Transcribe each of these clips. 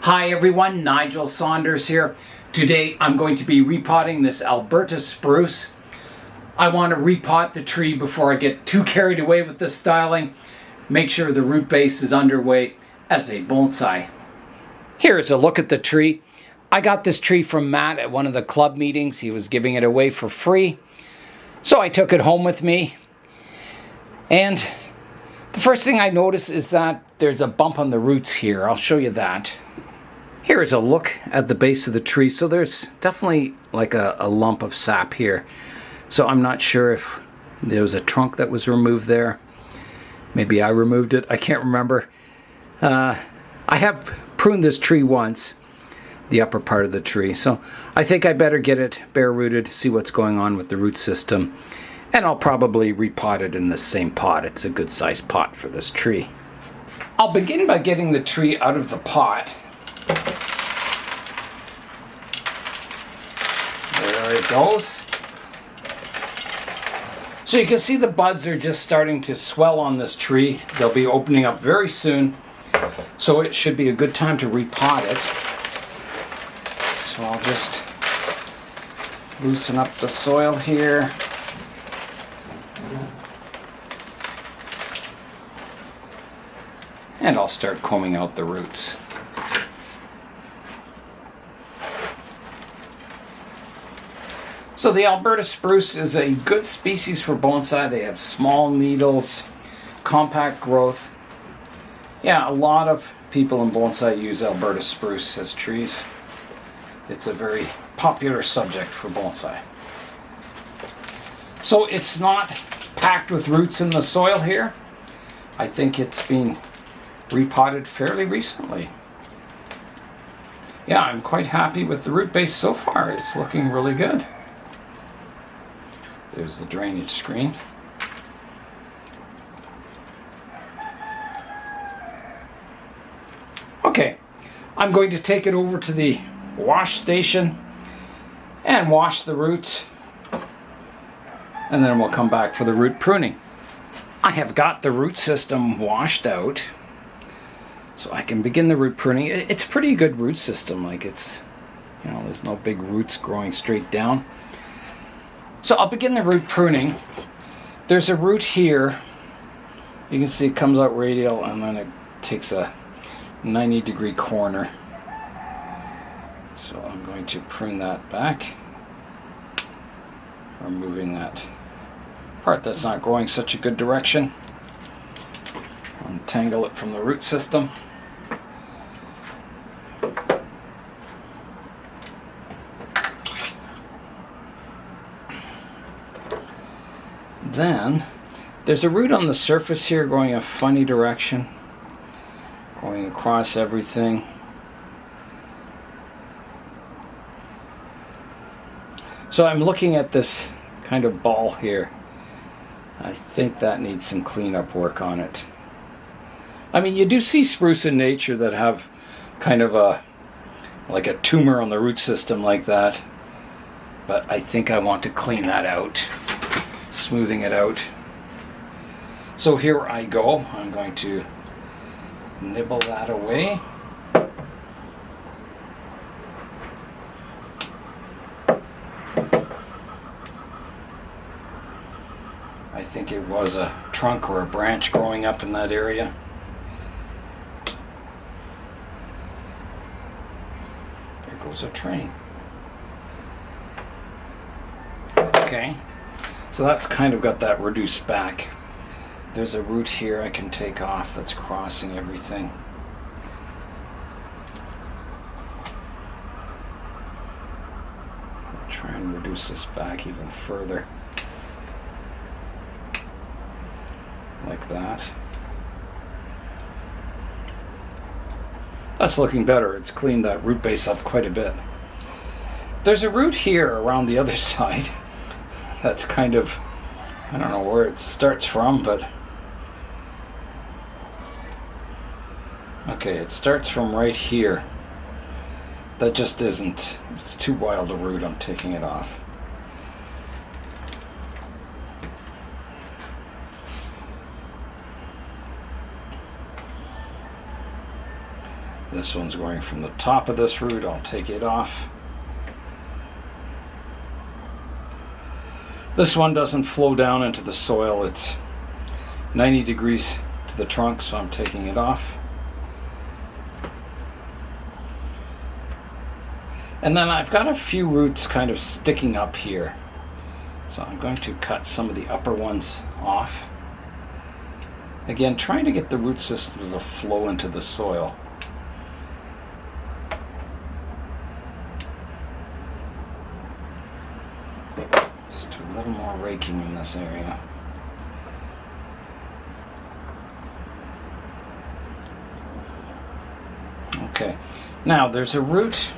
Hi everyone, Nigel Saunders here. Today I'm going to be repotting this Alberta Spruce. I want to repot the tree before I get too carried away with the styling. Make sure the root base is underway as a bonsai. Here is a look at the tree. I got this tree from Matt at one of the club meetings. He was giving it away for free. So I took it home with me. And the first thing I notice is that there's a bump on the roots here. I'll show you that. Here is a look at the base of the tree. So there's definitely like a lump of sap here. So I'm not sure if there was a trunk that was removed there. Maybe I removed it. I can't remember. I have pruned this tree once, the upper part of the tree. So I think I better get it bare rooted, see what's going on with the root system. And I'll probably repot it in the same pot. It's a good sized pot for this tree. I'll begin by getting the tree out of the pot. There it goes. So you can see the buds are just starting to swell on this tree. They'll be opening up very soon. So it should be a good time to repot it. So I'll just loosen up the soil here. And I'll start combing out the roots. So the Alberta Spruce is a good species for bonsai. They have small needles, compact growth. Yeah, a lot of people in bonsai use Alberta Spruce as trees. It's a very popular subject for bonsai. So it's not packed with roots in the soil here. I think it's been repotted fairly recently. Yeah, I'm quite happy with the root base so far. It's looking really good. There's the drainage screen. Okay, I'm going to take it over to the wash station and wash the roots, and then we'll come back for the root pruning. I have got the root system washed out, so I can begin the root pruning. It's pretty good root system, like it's, you know, there's no big roots growing straight down. So I'll begin the root pruning. There's a root here. You can see it comes out radial and then it takes a 90-degree corner. So I'm going to prune that back, removing that part that's not going such a good direction. Untangle it from the root system. Then there's a root on the surface here going a funny direction, going across everything. So I'm looking at this kind of ball here. I think that needs some cleanup work on it. I mean, you do see spruce in nature that have kind of like a tumor on the root system like that, but I think I want to clean that out. Smoothing it out. So here I go. I'm going to nibble that away. I think it was a trunk or a branch growing up in that area. There goes a train. Okay. So that's kind of got that reduced back. There's a root here I can take off that's crossing everything. I'll try and reduce this back even further. Like that. That's looking better. It's cleaned that root base up quite a bit. There's a root here around the other side. That's kind of, I don't know where it starts from, but okay, it starts from right here. That just isn't, it's too wild a root. I'm taking it off. This one's going from the top of this root. I'll take it off. This one doesn't flow down into the soil. It's 90 degrees to the trunk, so I'm taking it off. And then I've got a few roots kind of sticking up here. So I'm going to cut some of the upper ones off. Again, trying to get the root system to flow into the soil. Just a little more raking in this area. Okay, now there's a root.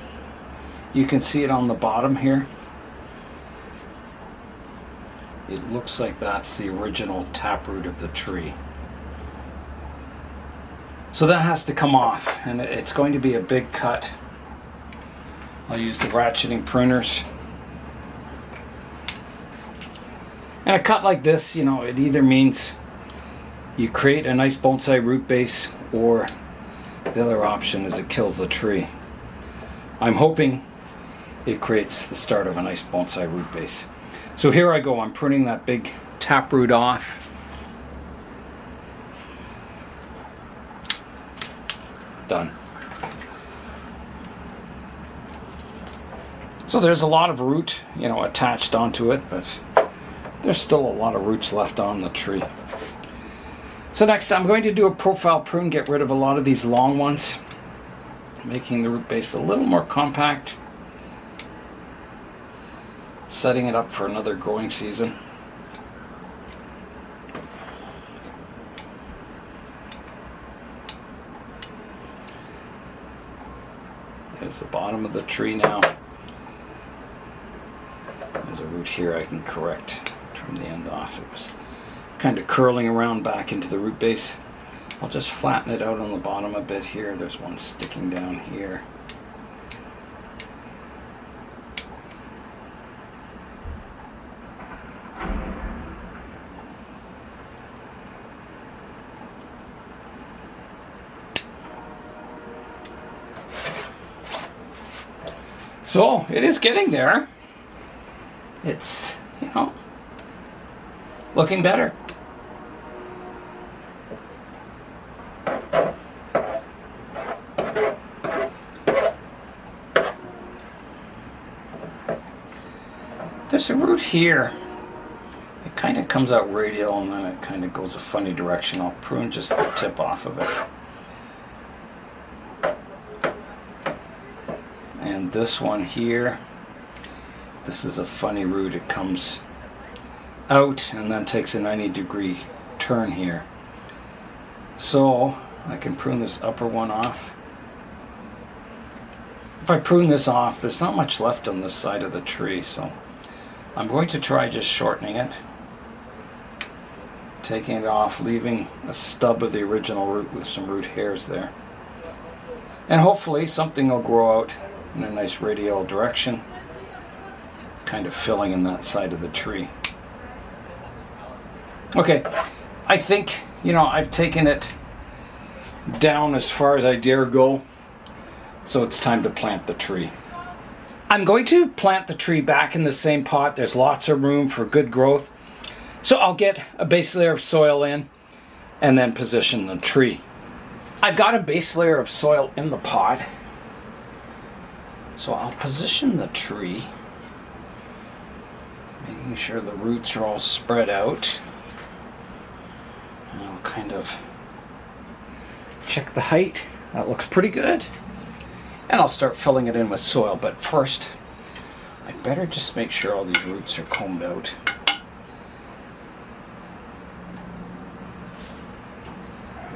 You can see it on the bottom here. It looks like that's the original taproot of the tree. So that has to come off, and it's going to be a big cut. I'll use the ratcheting pruners. And a cut like this, you know, it either means you create a nice bonsai root base, or the other option is it kills the tree. I'm hoping it creates the start of a nice bonsai root base. So here I go, I'm pruning that big taproot off. Done. So there's a lot of root, you know, attached onto it, but there's still a lot of roots left on the tree. So next I'm going to do a profile prune, get rid of a lot of these long ones, making the root base a little more compact, setting it up for another growing season. There's the bottom of the tree now. There's a root here I can correct, trim the end off. It was kind of curling around back into the root base. I'll just flatten it out on the bottom a bit here. There's one sticking down here. So it is getting there. It's, you know, looking better. There's a root here. It kind of comes out radial and then it kind of goes a funny direction. I'll prune just the tip off of it. And this one here, this is a funny root. It comes out and then takes a 90-degree turn here. So I can prune this upper one off. If I prune this off, there's not much left on this side of the tree, so I'm going to try just shortening it, taking it off, leaving a stub of the original root with some root hairs there. And hopefully something will grow out in a nice radial direction, kind of filling in that side of the tree. Okay, I think, you know, I've taken it down as far as I dare go, so it's time to plant the tree. I'm going to plant the tree back in the same pot. There's lots of room for good growth. So I'll get a base layer of soil in and then position the tree. I've got a base layer of soil in the pot. So I'll position the tree, making sure the roots are all spread out. And I'll kind of check the height. That looks pretty good. And I'll start filling it in with soil, but first I better just make sure all these roots are combed out.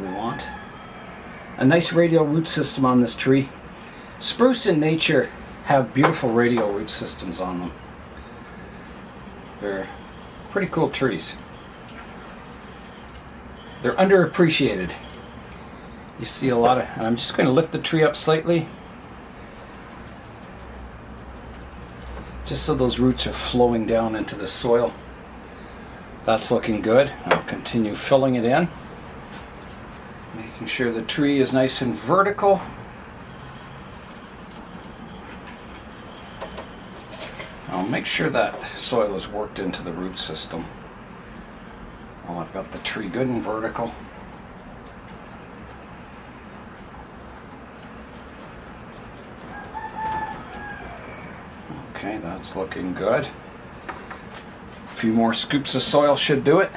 We want a nice radial root system on this tree. Spruce in nature have beautiful radial root systems on them. They're pretty cool trees. They're underappreciated. You see a lot of, and I'm just going to lift the tree up slightly, just so those roots are flowing down into the soil. That's looking good. I'll continue filling it in, making sure the tree is nice and vertical. I'll make sure that soil is worked into the root system. Well, I've got the tree good and vertical. Okay, that's looking good. A few more scoops of soil should do it.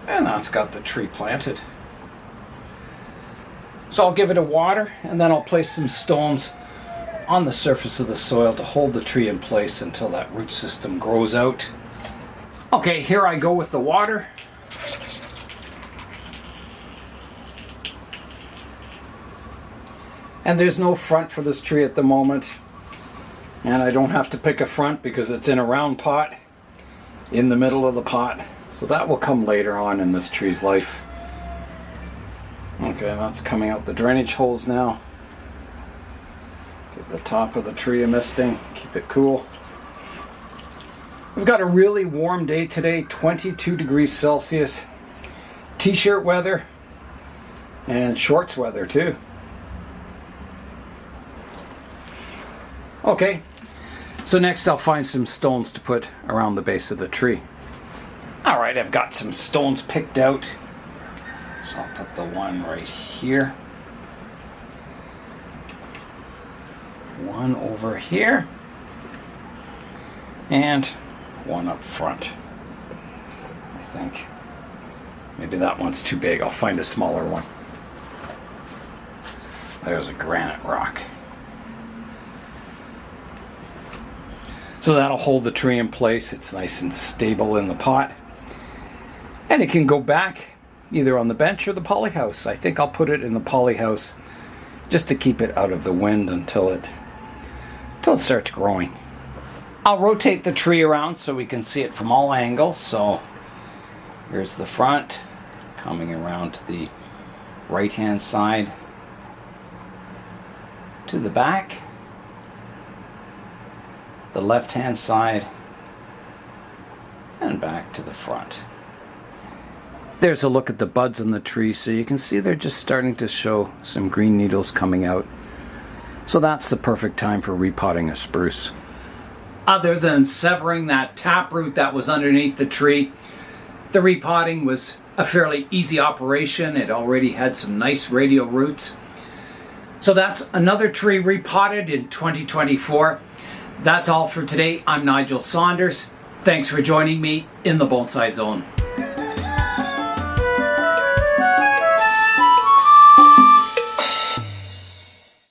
And that's got the tree planted. So I'll give it a water, and then I'll place some stones on the surface of the soil to hold the tree in place until that root system grows out. Okay, here I go with the water. And there's no front for this tree at the moment. And I don't have to pick a front because it's in a round pot in the middle of the pot. So that will come later on in this tree's life. Okay, that's coming out the drainage holes now. Give the top of the tree a misting, keep it cool. We've got a really warm day today, 22 degrees Celsius. T-shirt weather and shorts weather too. Okay, so next I'll find some stones to put around the base of the tree. Alright, I've got some stones picked out. So I'll put the one right here. One over here. And one up front. I think. Maybe that one's too big. I'll find a smaller one. There's a granite rock. So that'll hold the tree in place. It's nice and stable in the pot. And it can go back either on the bench or the polyhouse. I think I'll put it in the polyhouse just to keep it out of the wind until it starts growing. I'll rotate the tree around so we can see it from all angles. So here's the front, coming around to the right hand side, to the back, the left hand side, and back to the front. There's a look at the buds on the tree, so you can see they're just starting to show some green needles coming out. So that's the perfect time for repotting a spruce. Other than severing that taproot that was underneath the tree, the repotting was a fairly easy operation. It already had some nice radial roots. So that's another tree repotted in 2024. That's all for today. I'm Nigel Saunders. Thanks for joining me in the Bonsai Zone.